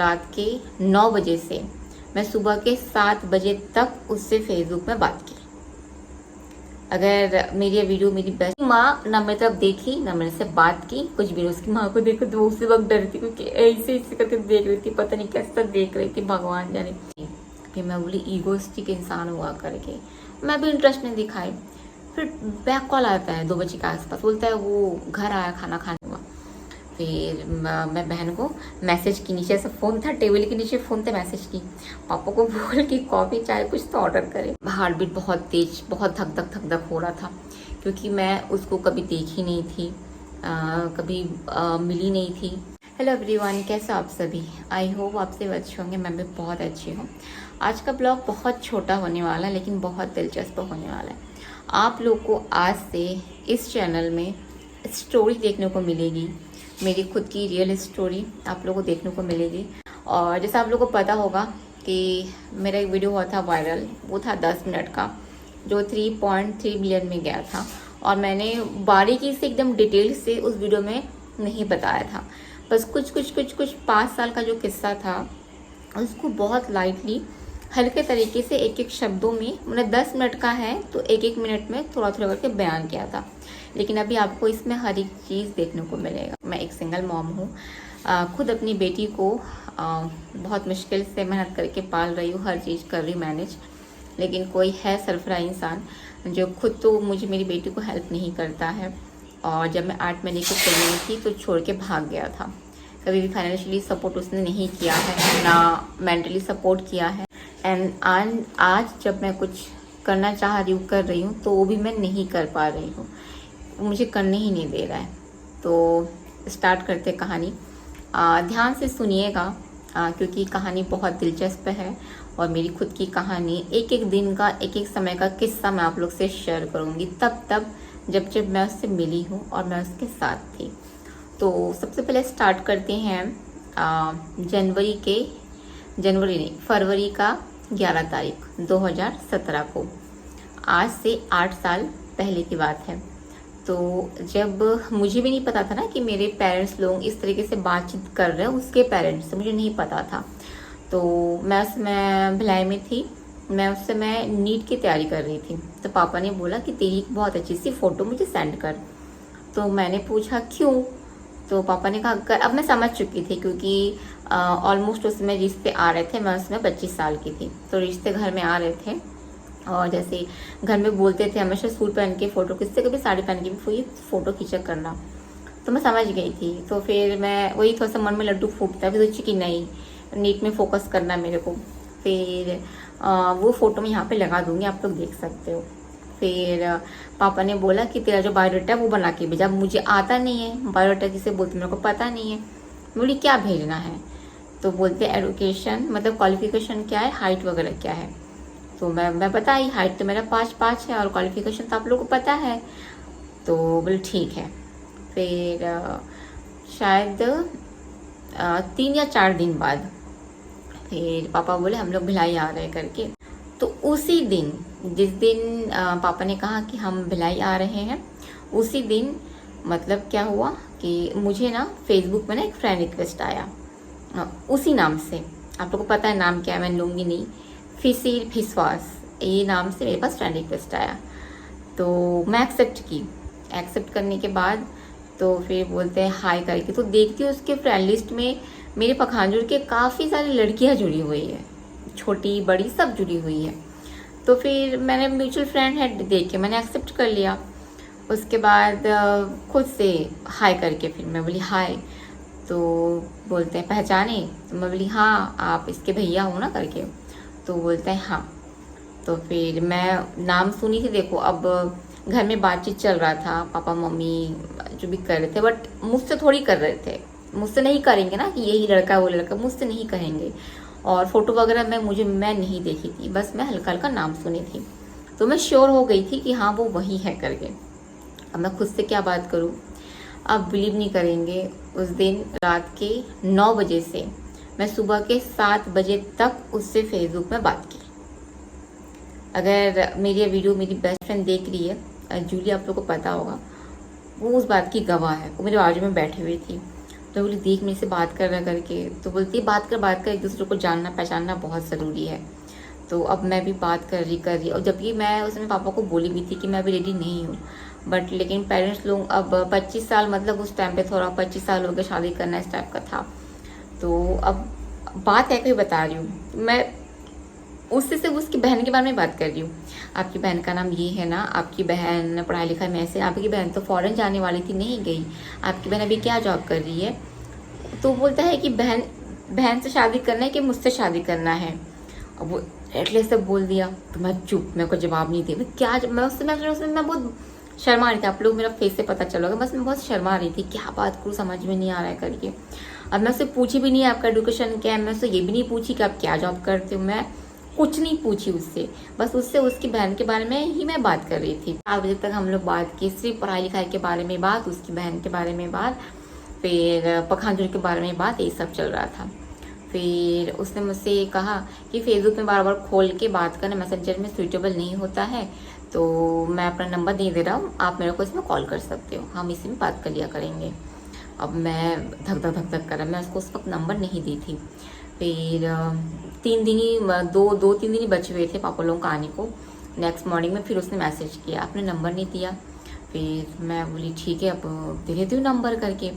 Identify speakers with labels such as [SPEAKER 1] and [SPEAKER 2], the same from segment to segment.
[SPEAKER 1] रात के 9 बजे से मैं सुबह के 7 बजे तक उससे फेसबुक में बात की। अगर मेरी ये वीडियो मेरी बेस्ट माँ ना मेरी तरफ देखी ना मेरे से बात की कुछ भी। उसकी माँ को देखो तो उसी वक्त डर थी क्योंकि ऐसे ऐसे करके देख रही थी, पता नहीं कैसा देख रही थी, भगवान जाने। फिर मैं बोली ईगोइस्टिक इंसान हुआ करके मैं भी इंटरेस्ट नहीं दिखाई। फिर बैक कॉल आता है 2 बजे के आसपास, बोलता है वो घर आया खाना खाने हुआ। फिर मैं बहन को मैसेज की, नीचे से फ़ोन था टेबल के नीचे, फ़ोन पे मैसेज की पापा को बोल कि कॉफ़ी चाय कुछ तो ऑर्डर करे। हार्ट बीट बहुत तेज, बहुत धक धक हो रहा था क्योंकि मैं उसको कभी देखी नहीं थी, कभी मिली नहीं थी। हेलो एवरीवन, कैसे आप सभी? आई होप आप सब अच्छे होंगे, मैं भी बहुत अच्छी हूँ। आज का ब्लॉग बहुत छोटा होने वाला है लेकिन बहुत दिलचस्प होने वाला है। आप लोग को आज से इस चैनल में स्टोरी देखने को मिलेगी, मेरी खुद की रियल स्टोरी आप लोगों को देखने को मिलेगी। और जैसा आप लोगों को पता होगा कि मेरा एक वीडियो हुआ था वायरल, वो था 10 मिनट का जो 3.3 मिलियन में गया था। और मैंने बारीकी से एकदम डिटेल से उस वीडियो में नहीं बताया था, बस कुछ 5 साल का जो किस्सा था उसको बहुत लाइटली हल्के तरीके से एक एक शब्दों में, मैंने 10 मिनट का है तो एक एक मिनट में थोड़ा थोड़ा करके बयान किया था। लेकिन अभी आपको इसमें हर एक चीज़ देखने को मिलेगा। मैं एक सिंगल मॉम हूँ, खुद अपनी बेटी को बहुत मुश्किल से मेहनत करके पाल रही हूँ, हर चीज़ कर रही हूँ मैनेज। लेकिन कोई है सरफरा इंसान जो खुद तो मुझे मेरी बेटी को हेल्प नहीं करता है। और जब मैं 8 महीने की प्रेगनेंट थी तो छोड़ के भाग गया था। कभी भी फाइनेंशियली सपोर्ट उसने नहीं किया है, ना मेंटली सपोर्ट किया है। एंड आज जब मैं कुछ करना चाह रही हूँ, कर रही हूँ, तो वो भी मैं नहीं कर पा रही हूँ, मुझे करने ही नहीं दे रहा है। तो स्टार्ट करते कहानी, ध्यान से सुनिएगा क्योंकि कहानी बहुत दिलचस्प है। और मेरी खुद की कहानी, एक एक दिन का एक एक समय का किस्सा मैं आप लोग से शेयर करूँगी, तब जब मैं उससे मिली हूँ और मैं उसके साथ थी। तो सबसे पहले स्टार्ट करते हैं फरवरी का 11 तारीख 2017 को। आज से 8 साल पहले की बात है। तो जब मुझे भी नहीं पता था ना कि मेरे पेरेंट्स लोग इस तरीके से बातचीत कर रहे हैं, उसके पेरेंट्स से मुझे नहीं पता था। तो मैं उस समय भिलाई में थी, मैं उस समय नीट की तैयारी कर रही थी। तो पापा ने बोला कि तेरी बहुत अच्छी सी फ़ोटो मुझे सेंड कर। तो मैंने पूछा क्यों? तो पापा ने कहा कर। अब मैं समझ चुकी थी क्योंकि ऑलमोस्ट उसमें रिश्ते आ रहे थे, मैं उसमें 25 साल की थी, तो रिश्ते घर में आ रहे थे। और जैसे घर में बोलते थे हमेशा सूट पहन के फ़ोटो, किससे कभी साड़ी पहन के भी फ़ोटो खींचा करना। तो मैं समझ गई थी। तो फिर मैं वही थोड़ा सा मन में लड्डू फूटता, फिर सोची कि नहीं नीट में फोकस करना मेरे को। फिर वो फ़ोटो मैं यहाँ पे लगा दूँगी, आप लोग देख सकते हो। फिर पापा ने बोला कि तेरा जो बायोडाटा है वो बना के भेजा। मुझे आता नहीं है बायोडाटा किसे बोलते, मेरे को पता नहीं है। बोली क्या भेजना है? तो बोलते एडुकेशन मतलब क्वालिफिकेशन क्या है, हाइट वगैरह क्या है। तो मैं बताई हाइट तो मेरा 5'5" है और क्वालिफिकेशन तो आप लोगों को पता है। तो बोले ठीक है। फिर शायद 3 या 4 दिन बाद फिर पापा बोले हम लोग भिलाई आ रहे हैं करके। तो उसी दिन, जिस दिन पापा ने कहा कि हम भिलाई आ रहे हैं, उसी दिन मतलब क्या हुआ कि मुझे ना फेसबुक में ना एक फ्रेंड रिक्वेस्ट आया उसी नाम से। आप लोगों को पता है नाम क्या है, मैं लूँगी नहीं, फिसिर फिसवास, ये नाम से मेरे पास फ्रेंड रिक्वेस्ट आया। तो मैं एक्सेप्ट करने के बाद तो फिर बोलते हैं हाय करके। तो देखती हूँ उसके फ्रेंड लिस्ट में मेरे पखानजोर के काफ़ी सारी लड़कियाँ जुड़ी हुई है, छोटी बड़ी सब जुड़ी हुई है। तो फिर मैंने म्यूचुअल फ्रेंड है देख के मैंने एक्सेप्ट कर लिया। उसके बाद खुद से हाय करके फिर मैं बोली हाय। तो बोलते हैं पहचाने? तो मैं बोली हाँ आप इसके भैया हो ना करके। तो बोलते हैं हाँ। तो फिर मैं नाम सुनी थी, देखो अब घर में बातचीत चल रहा था, पापा मम्मी जो भी कर रहे थे, बट मुझसे थोड़ी कर रहे थे, मुझसे नहीं करेंगे ना कि यही लड़का वो लड़का, मुझसे नहीं कहेंगे। और फोटो वगैरह मैं नहीं देखी थी, बस मैं हल्का हल्का नाम सुनी थी। तो मैं श्योर हो गई थी कि हाँ वो वही है करके। अब मैं खुद से क्या बात करूँ, आप बिलीव नहीं करेंगे, उस दिन रात के 9 बजे से मैं सुबह के 7 बजे तक उससे फेसबुक में बात की। अगर मेरी ये वीडियो मेरी बेस्ट फ्रेंड देख रही है, जूली, आप लोग को पता होगा, वो उस बात की गवाह है। वो मेरे बाजू में बैठी हुई थी। तो बोली देख मेरे से बात कर रहा करके, तो बोलती है बात कर, एक दूसरे को जानना पहचानना बहुत ज़रूरी है। तो अब मैं भी बात कर रही, और जबकि मैं उसमें पापा को बोली भी थी कि मैं अभी रेडी नहीं हूँ, बट लेकिन पेरेंट्स लोग अब 25 साल, मतलब उस टाइम पे थोड़ा 25 साल हो गए, शादी करना इस टाइप का था। तो अब बात है कोई बता रही हूँ मैं, उससे सिर्फ उसकी बहन के बारे में बात कर रही हूँ। आपकी बहन का नाम ये है ना, आपकी बहन पढ़ाई लिखाई में ऐसे, आपकी बहन तो फॉरेन जाने वाली थी, नहीं गई, आपकी बहन अभी क्या जॉब कर रही है। तो बोलता है कि बहन से शादी करना है कि मुझसे शादी करना है। अब वो एटलीस्ट सब बोल दिया, तो मैं चुप, मेरे को जवाब नहीं दी। मैं उसमें मैं बहुत शर्मा रही थी, आप लोग मेरा फेस से पता चलोगे, बस मैं बहुत शर्मा रही थी, क्या बात करूँ समझ में नहीं आ रहा है करके। अब मैं उससे पूछी भी नहीं आपका एडुकेशन क्या है, मैं उससे ये भी नहीं पूछी कि आप क्या जॉब करते हो, मैं कुछ नहीं पूछी उससे, बस उससे उसकी बहन के बारे में ही मैं बात कर रही थी। 4 बजे तक हम लोग बात की, सिर्फ पढ़ाई लिखाई के बारे में बात, उसकी बहन के बारे में बात, फिर पखानजोर के बारे में बात, ये सब चल रहा था। फिर उसने मुझसे कहा कि फेसबुक में बार बार खोल के बात करना मैसेंजर में सूटेबल नहीं होता है, तो मैं अपना नंबर दे दे रहा हूँ, आप मेरे को इसमें कॉल कर सकते हो, हम इसी में बात कर लिया करेंगे। अब मैं धक धक कर रहा, मैं उसको उस वक्त नंबर नहीं दी थी। फिर 3 दिन ही 2-3 दिन ही बचे हुए थे पापा लोगों को आने को। नेक्स्ट मॉर्निंग में फिर उसने मैसेज किया, आपने नंबर नहीं दिया। फिर मैं बोली ठीक है, अब दे देती हूँ नंबर करके,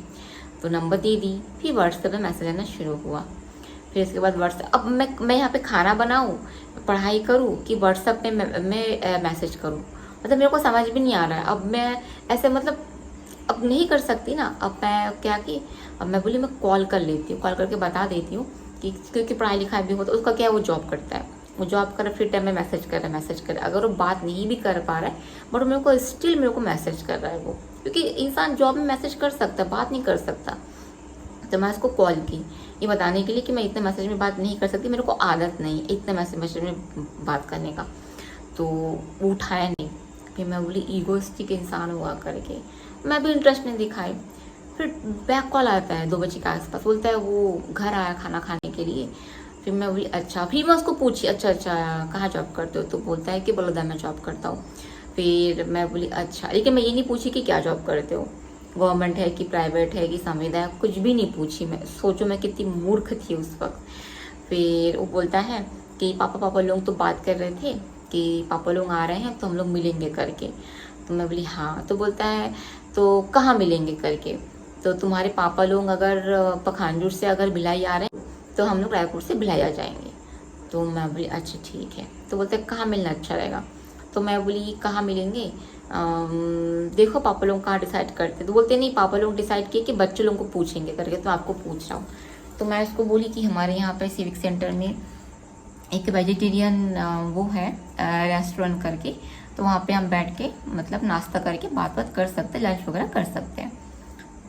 [SPEAKER 1] तो नंबर दे दी। फिर व्हाट्सएप पे मैसेज आना शुरू हुआ। फिर इसके बाद व्हाट्सएप, अब मैं यहाँ पे खाना बनाऊँ, पढ़ाई करूँ, कि व्हाट्सएप पे मैं मैसेज करूँ, मतलब मेरे को समझ भी नहीं आ रहा है। अब मैं ऐसे मतलब अब नहीं कर सकती ना, अब मैं क्या कि अब मैं बोली मैं कॉल कर लेती हूँ, कॉल करके बता देती हूँ कि क्योंकि पढ़ाई लिखाई भी होता है, उसका क्या है, वो जॉब करता है, वो जॉब कर फ्री टाइम में मैसेज कर रहा है। अगर वो बात नहीं भी कर पा रहा है, बट मेरे को मैसेज कर रहा है वो, क्योंकि इंसान जॉब में मैसेज कर सकता है, बात नहीं कर सकता। तो मैं उसको कॉल की ये बताने के लिए कि मैं इतने मैसेज में बात नहीं कर सकती, मेरे को आदत नहीं है इतने मैसेज में बात करने का। तो वो उठाया नहीं। फिर मैं बोली ईगोइस्टिक इंसान हुआ करके, मैं भी इंटरेस्ट नहीं दिखाई। फिर बैक कॉल आता है 2 बजे के आसपास, बोलता है वो घर आया खाना खाने के लिए। फिर मैं बोली अच्छा, फिर मैं उसको पूछी अच्छा कहाँ जॉब करते हो, तो बोलता है कि बड़ौदा में जॉब करता हूँ। फिर मैं बोली अच्छा, लेकिन मैं ये नहीं पूछी कि क्या जॉब करते हो, गवर्नमेंट है कि प्राइवेट है कि संविदा, कुछ भी नहीं पूछी। मैं सोचो मैं कितनी मूर्ख थी उस वक्त। फिर वो बोलता है कि पापा लोग तो बात कर रहे थे कि पापा लोग आ रहे हैं तो हम लोग मिलेंगे करके। तो मैं बोली हाँ। तो बोलता है तो कहाँ मिलेंगे करके, तो तुम्हारे पापा लोग अगर पखानजोर से अगर भिलाई आ रहे हैं तो हम लोग रायपुर से भिलाई आ जाएंगे। तो मैं बोली अच्छा ठीक है। तो बोलते हैं कहाँ मिलना अच्छा रहेगा, तो मैं बोली कहाँ मिलेंगे, देखो पापा लोग कहाँ डिसाइड करते। तो बोलते नहीं पापा लोग डिसाइड किए कि बच्चों लोगों को पूछेंगे करके, तो आपको पूछ रहा हूँ। तो मैं उसको बोली कि हमारे यहाँ पे सिविक सेंटर में एक वेजिटेरियन वो है रेस्टोरेंट करके, तो वहाँ पे हम बैठ के मतलब नाश्ता करके बात कर सकते हैं, लंच वगैरह कर सकते हैं।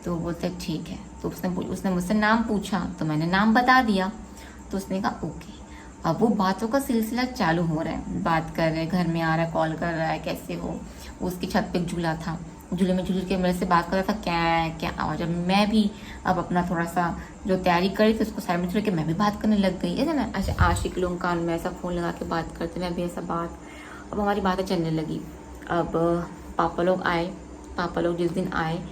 [SPEAKER 1] तो बोलते ठीक है। तो उसने मुझसे नाम पूछा, तो मैंने नाम बता दिया। तो उसने कहा ओके। अब वो बातों का सिलसिला चालू हो रहा है, बात कर रहे हैं, घर में आ रहा है, कॉल कर रहा है, कैसे हो। उसकी छत पे एक झूला था, झूले में झूल के मेरे से बात कर रहा था, क्या क्या आवाज़। अब मैं भी अब अपना थोड़ा सा जो तैयारी करी थी उसको साइड में छोड़ के मैं भी बात करने लग गई है ना, ऐसे आशिक लोग कान में ऐसा फ़ोन लगा के बात करते, मैं भी ऐसा बात। अब हमारी बातें चलने लगी। अब पापा लोग आए, पापा लोग जिस दिन आए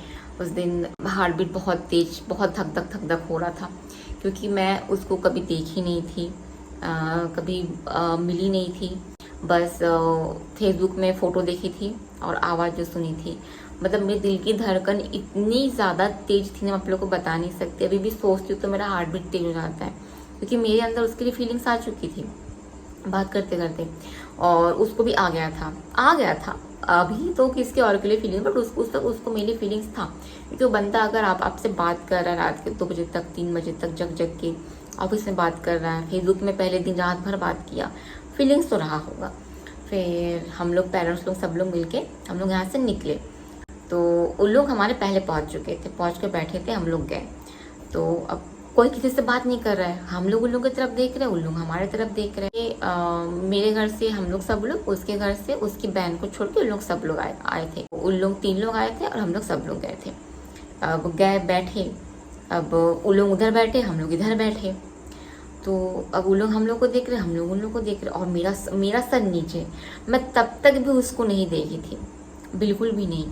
[SPEAKER 1] उस दिन हार्ट बीट बहुत तेज, बहुत धक धक हो रहा था, क्योंकि मैं उसको कभी देखी नहीं थी, कभी मिली नहीं थी, बस फेसबुक में फ़ोटो देखी थी और आवाज़ जो सुनी थी। मतलब मेरे दिल की धड़कन इतनी ज़्यादा तेज थी ना, मैं आप लोगों को बता नहीं सकती। अभी भी सोचती हूँ तो मेरा हार्ट बीट तेज हो जाता है, क्योंकि मेरे अंदर उसके लिए फीलिंग्स आ चुकी थी बात करते करते, और उसको भी आ गया था। अभी तो किसके और के लिए फीलिंग, बट उसको मेरे लिए फीलिंग्स था, क्योंकि वो बंदा अगर आपसे बात कर रहा है रात के 2 बजे तक 3 बजे तक जग के ऑफिस में बात कर रहा है, फेसबुक में पहले दिन रात भर बात किया, फीलिंग्स तो रहा होगा। फिर हम लोग पेरेंट्स लोग सब लोग मिलके हम लोग यहाँ से निकले, तो उन लोग हमारे पहले पहुँच चुके थे, पहुँच के बैठे थे, हम लोग गए। तो अब कोई किसी से बात नहीं कर रहा है, हम लोग उन लोगों की तरफ देख रहे हैं, उन लोग हमारे तरफ देख रहे हैं। मेरे घर से हम लोग सब लोग, उसके घर से उसकी बहन को छोड़ के उन लोग सब लोग आए थे। उन लोग 3 लोग आए थे और हम लोग सब लोग गए थे। अब गए बैठे, अब उन लोग उधर बैठे, हम लोग इधर बैठे। तो अब उन लोग हम लोग को देख रहे, हम लोग उन लोग को देख रहे, और मेरा सर नीचे। मैं तब तक भी उसको नहीं देखी थी, बिल्कुल भी नहीं।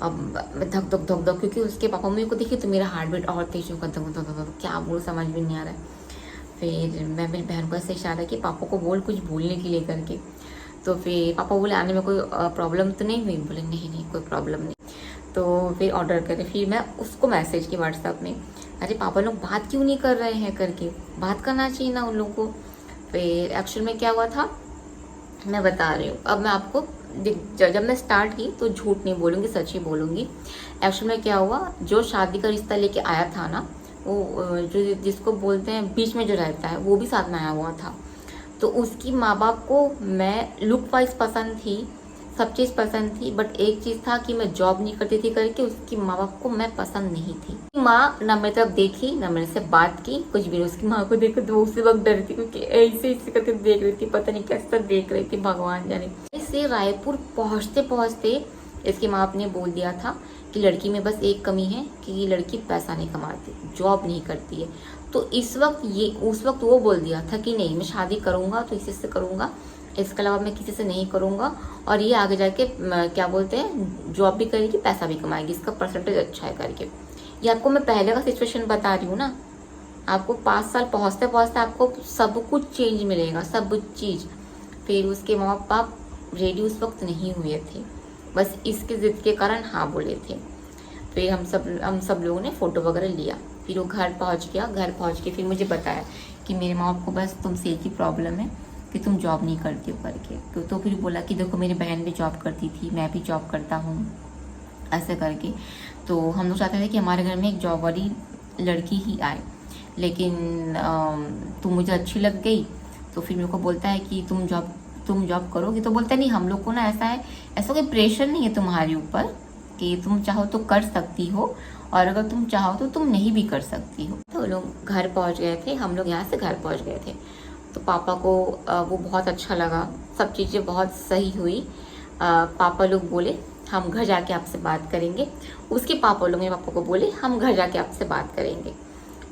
[SPEAKER 1] अब मैं धक धक धक धक, क्योंकि उसके पापा मम्मी को देखी तो मेरा हार्ट बीट और तेज होगा, धक धक धक धक, क्या बोलूँ समझ में नहीं आ रहा है। फिर मैं मेरी बहन को ऐसे इशारा कि पापा को बोल कुछ बोलने के लिए करके। तो फिर पापा बोले आने में कोई प्रॉब्लम तो नहीं हुई? बोले नहीं नहीं कोई प्रॉब्लम नहीं। तो फिर ऑर्डर करे, फिर मैं उसको मैसेज की व्हाट्सएप में, अरे पापा लोग बात क्यों नहीं कर रहे हैं करके, बात करना चाहिए ना उन लोगों को। फिर एक्चुअल में क्या हुआ था मैं बता रही हूँ। अब मैं आपको जब मैं स्टार्ट की तो झूठ नहीं बोलूँगी, सच ही बोलूँगी। एक्चुअल में क्या हुआ, जो शादी का रिश्ता लेके आया था ना, वो जो जिसको बोलते हैं बीच में जो रहता है, वो भी साथ में आया हुआ था। तो उसकी माँ बाप को मैं लुक वाइज पसंद थी, सब चीज़ पसंद थी, बट एक चीज़ था कि मैं जॉब नहीं करती थी करके उसकी माँ बाप को मैं पसंद नहीं थी। माँ ना मेरी तरफ देखी ना मेरे से बात की, कुछ भी। उसकी माँ को देखो तो उसी वक्त डरी थी, क्योंकि ऐसे करके देख रही थी, पता नहीं कैसा देख रही थी, भगवान जाने। इससे रायपुर पहुँचते पहुँचते इसकी माँ ने बोल दिया था कि लड़की में बस एक कमी है कि ये लड़की पैसा नहीं कमाती, जॉब नहीं करती है। तो उस वक्त वो बोल दिया था कि नहीं मैं शादी करूँगा तो इसी से करूँगा, इसके अलावा मैं किसी से नहीं करूँगा। और ये आगे जाके क्या बोलते हैं जॉब भी करेगी, पैसा भी कमाएगी, इसका परसेंटेज अच्छा है करके। ये आपको मैं पहले का सिचुएशन बता रही हूँ ना। आपको 5 साल पहुँचते पहुँचते आपको सब कुछ चेंज मिलेगा, सब चीज़। फिर उसके माँ बाप रेडी उस वक्त नहीं हुए थे, बस इसके ज़िद के कारण हाँ बोले थे। फिर हम सब लोगों ने फ़ोटो वगैरह लिया। फिर वो घर पहुंच गया, घर पहुंच के फिर मुझे बताया कि मेरे माँ बाप को बस तुमसे एक ही प्रॉब्लम है कि तुम जॉब नहीं करती हो करके। तो फिर बोला कि देखो मेरी बहन भी जॉब करती थी, मैं भी जॉब करता हूँ, ऐसे करके। तो हम लोग चाहते थे कि हमारे घर में एक जॉब वाली लड़की ही आए, लेकिन तुम मुझे अच्छी लग गई। तो फिर मेरे को बोलता है कि तुम जॉब करोगी? तो बोलता है नहीं हम लोग को ना ऐसा कोई प्रेशर नहीं है तुम्हारे ऊपर कि तुम चाहो तो कर सकती हो, और अगर तुम चाहो तो तुम नहीं भी कर सकती हो। तो लोग घर पहुंच गए थे, हम लोग यहाँ से घर पहुंच गए थे। तो पापा को वो बहुत अच्छा लगा, सब चीज़ें बहुत सही हुई। पापा लोग बोले हम घर जाके आपसे बात करेंगे। उसके पापा लोग मेरे पापा को बोले हम घर जाके आपसे बात करेंगे,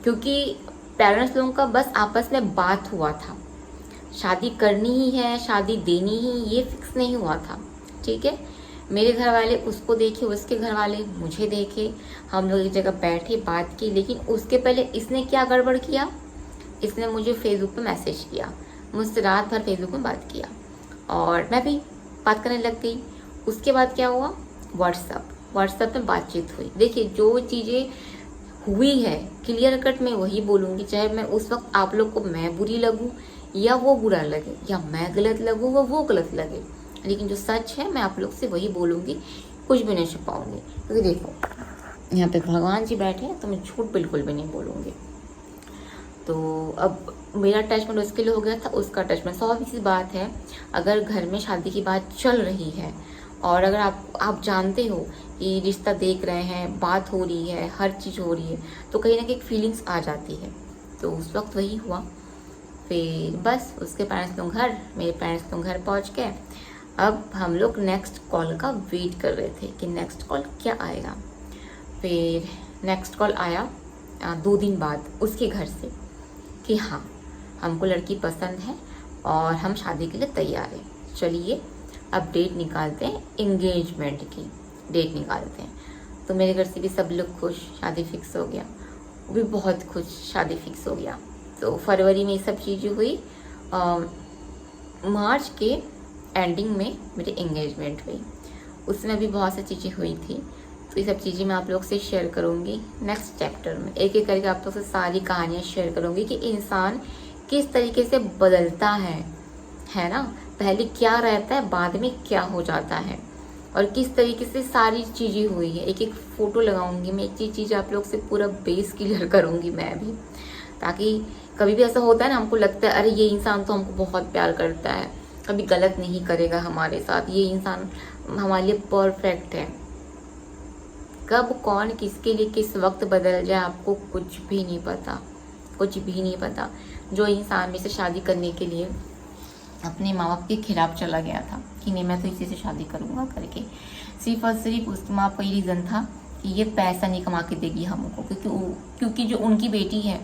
[SPEAKER 1] क्योंकि पेरेंट्स लोगों का बस आपस में बात हुआ था, शादी करनी ही है, शादी देनी ही, ये फिक्स नहीं हुआ था। ठीक है, मेरे घर वाले उसको देखे, उसके घर वाले मुझे देखे, हम लोग एक जगह बैठे बात की। लेकिन उसके पहले इसने क्या गड़बड़ किया, इसने मुझे फेसबुक पे मैसेज किया, मुझसे रात भर फेसबुक में बात किया और मैं भी बात करने लग गई। उसके बाद क्या हुआ, व्हाट्सएप में बातचीत हुई। देखिए जो चीज़ें हुई है क्लियर कट मैं वही बोलूँगी, चाहे मैं उस वक्त आप लोग को मैं बुरी लगूँ या वो बुरा लगे, या मैं गलत लगूँ या वो गलत लगे, लेकिन जो सच है मैं आप लोग से वही बोलूँगी, कुछ भी नहीं छुपाऊँगी। क्योंकि देखो यहाँ पे भगवान जी बैठे हैं तो मैं झूठ बिल्कुल भी नहीं बोलूँगी। तो अब मेरा अटैचमेंट उसके लिए हो गया था, उसका अटैचमेंट। स्वाभाविक सी बात है, अगर घर में शादी की बात चल रही है और अगर आप जानते हो कि रिश्ता देख रहे हैं, बात हो रही है, हर चीज़ हो रही है, तो कहीं ना कहीं फीलिंग्स आ जाती है। तो उस वक्त वही हुआ। फिर बस उसके पेरेंट्स लोग घर, मेरे पेरेंट्स लोग घर पहुंच गए। अब हम लोग नेक्स्ट कॉल का वेट कर रहे थे कि नेक्स्ट कॉल क्या आएगा। फिर नेक्स्ट कॉल आया 2 दिन बाद उसके घर से कि हाँ हमको लड़की पसंद है और हम शादी के लिए तैयार हैं, चलिए अब डेट निकालते हैं, एंगेजमेंट की डेट निकालते हैं। तो मेरे घर से भी सब लोग खुश, शादी फिक्स हो गया, वो भी बहुत खुश, शादी फिक्स हो गया। तो फरवरी में ये सब चीज़ें हुई। मार्च के एंडिंग में मेरी एंगेजमेंट हुई, उसमें भी बहुत सी चीज़ें हुई थी। तो ये सब चीज़ें मैं आप लोग से शेयर करूँगी नेक्स्ट चैप्टर में, एक एक करके आप लोग से सारी कहानियाँ शेयर करूँगी कि इंसान किस तरीके से बदलता है ना, पहले क्या रहता है बाद में क्या हो जाता है, और किस तरीके से सारी चीज़ें हुई है। एक एक फ़ोटो लगाऊंगी मैं, एक एक चीज़ आप लोग से पूरा बेस क्लियर करूँगी मैं भी, ताकि कभी भी ऐसा होता है ना हमको लगता है अरे ये इंसान तो हमको बहुत प्यार करता है, कभी गलत नहीं करेगा हमारे साथ, ये इंसान हमारे लिए परफेक्ट है। कब कौन किसके लिए किस वक्त बदल जाए आपको कुछ भी नहीं पता, कुछ भी नहीं पता। जो इंसान मेरे से शादी करने के लिए अपने माँ बाप के खिलाफ चला गया था कि नहीं मैं तो इसी से शादी करूँगा करके, सिर्फ और सिर्फ उसके माँ बाप का ये रीज़न था कि ये पैसा नहीं कमा के देगी हमको, क्योंकि जो उनकी बेटी है,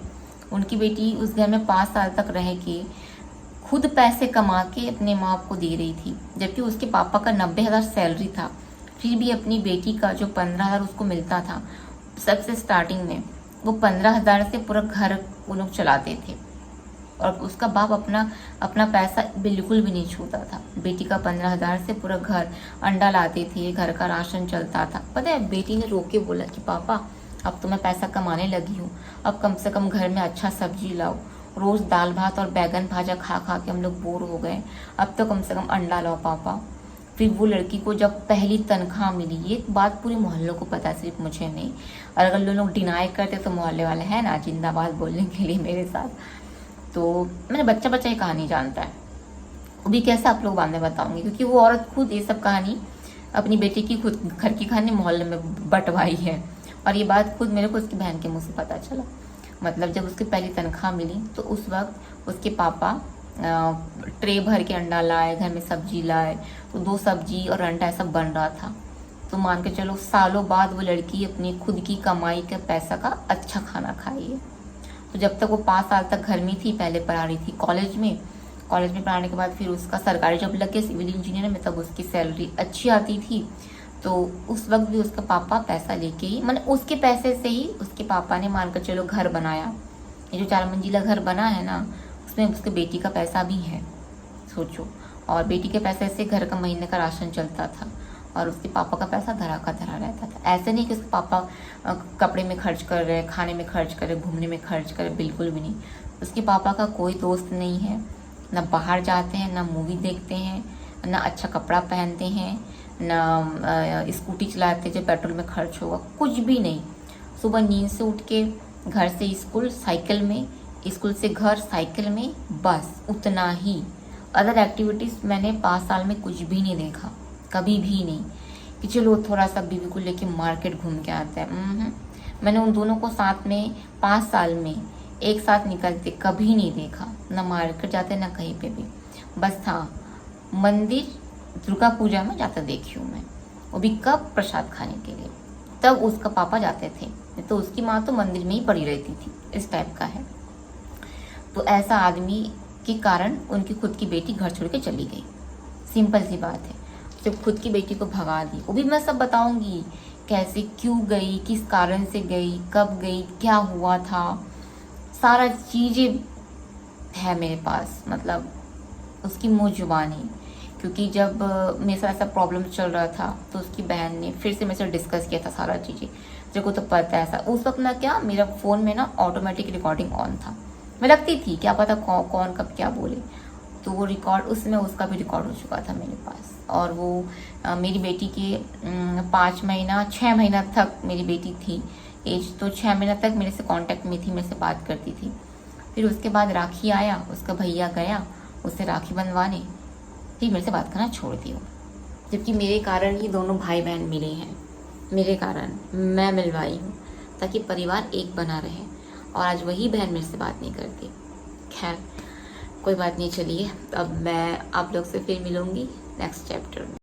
[SPEAKER 1] उनकी बेटी उस घर में 5 साल तक रह के खुद पैसे कमा के अपने माँ बाप को दे रही थी, जबकि उसके पापा का 90,000 सैलरी था, फिर भी अपनी बेटी का जो 15,000 उसको मिलता था सबसे स्टार्टिंग में, वो 15,000 से पूरा घर वो लोग चलाते थे। और उसका बाप अपना अपना पैसा बिल्कुल भी नहीं छूता था। बेटी का 15,000 से पूरा घर, अंडा लाते थे, घर का राशन चलता था। पता है, बेटी ने रो के बोला कि पापा अब तो मैं पैसा कमाने लगी हूँ, अब कम से कम घर में अच्छा सब्जी लाओ। रोज दाल भात और बैगन भाजा खा खा के हम लोग बोर हो गए, अब तो कम से कम अंडा लाओ पापा। फिर वो लड़की को जब पहली तनख्वाह मिली, ये बात पूरे मोहल्ले को पता, सिर्फ मुझे नहीं, और अगर लोग डिनाई करते तो मोहल्ले वाले हैं ना जिंदाबाद बोलने के लिए मेरे साथ। तो मैंने बच्चा बच्चा ये कहानी जानता है, वो भी कैसे आप लोग बाद में बताऊंगी, क्योंकि वो औरत खुद ये सब कहानी अपनी बेटी की खुद घर की कहानी मोहल्ले में बंटवाई है। और ये बात खुद मेरे को उसकी बहन के मुंह से पता चला। मतलब जब उसकी पहली तनख्वाह मिली तो उस वक्त उसके पापा ट्रे भर के अंडा लाए, घर में सब्जी लाए, तो 2 सब्जी और अंडा ऐसा बन रहा था। तो मान के चलो सालों बाद वो लड़की अपनी खुद की कमाई के पैसा का अच्छा खाना खाई है। तो जब तक वो 5 साल तक घर में थी, पहले पढ़ा रही थी कॉलेज में पढ़ाने के बाद फिर उसका सरकारी जॉब लग गया सिविल इंजीनियर में, तब उसकी सैलरी अच्छी आती थी। तो उस वक्त भी उसका पापा पैसा लेके ही, मतलब उसके पैसे से ही उसके पापा ने मानकर चलो घर बनाया। ये जो 4 मंजिला घर बना है ना, उसमें उसके बेटी का पैसा भी है, सोचो। और बेटी के पैसे से घर का महीने का राशन चलता था, और उसके पापा का पैसा धरा का धरा रहता था। ऐसे नहीं कि उसके पापा कपड़े में खर्च कर रहे, खाने में खर्च कर रहे, घूमने में खर्च कर रहे, बिल्कुल भी नहीं। उसके पापा का कोई दोस्त नहीं है, ना बाहर जाते हैं, ना मूवी देखते हैं, ना अच्छा कपड़ा पहनते हैं, ना स्कूटी चलाते जो पेट्रोल में खर्च होगा, कुछ भी नहीं। सुबह नींद से उठ के घर से स्कूल साइकिल में, स्कूल से घर साइकिल में, बस उतना ही। अदर एक्टिविटीज़ मैंने 5 साल में कुछ भी नहीं देखा, कभी भी नहीं कि चलो थोड़ा सा बीवी को लेके मार्केट घूम के आते हैं। मैंने उन दोनों को साथ में 5 साल में एक साथ निकलते कभी नहीं देखा, ना मार्केट जाते ना कहीं पे भी। बस हाँ, मंदिर दुर्गा पूजा में जाता देखी हूँ मैं, वो भी कब, प्रसाद खाने के लिए, तब उसका पापा जाते थे, तो उसकी माँ तो मंदिर में ही पड़ी रहती थी, इस टाइप का है। तो ऐसा आदमी के कारण उनकी खुद की बेटी घर छोड़ के चली गई, सिंपल सी बात है। जब खुद की बेटी को भगा दी, वो भी मैं सब बताऊंगी, कैसे, क्यों गई, किस कारण से गई, कब गई, क्या हुआ था, सारा चीज़ें है मेरे पास, मतलब उसकी मुँह जुबानी। क्योंकि जब मेरे साथ ऐसा प्रॉब्लम चल रहा था तो उसकी बहन ने फिर से मेरे साथ डिस्कस किया था सारा चीज़ें, तेरे को तो पता है ऐसा। उस वक्त ना क्या, मेरा फ़ोन में ना ऑटोमेटिक रिकॉर्डिंग ऑन था, मैं लगती थी क्या पता कौन कब क्या बोले, तो वो रिकॉर्ड, उसमें उसका भी रिकॉर्ड हो चुका था मेरे पास। और वो मेरी बेटी के 5 महीना 6 महीना तक मेरी बेटी थी एज, तो 6 महीना तक मेरे से कांटेक्ट में थी, मेरे से बात करती थी। फिर उसके बाद राखी आया, उसका भैया गया उससे राखी बंधवाने, फिर मेरे से बात करना छोड़ दिया। जबकि मेरे कारण ही दोनों भाई बहन मिले हैं, मेरे कारण मैं मिलवाई हूँ, ताकि परिवार एक बना रहे। और आज वही बहन मेरे से बात नहीं करती। खैर कोई बात नहीं, चलिए अब मैं आप लोग से फिर मिलूँगी नेक्स्ट चैप्टर में।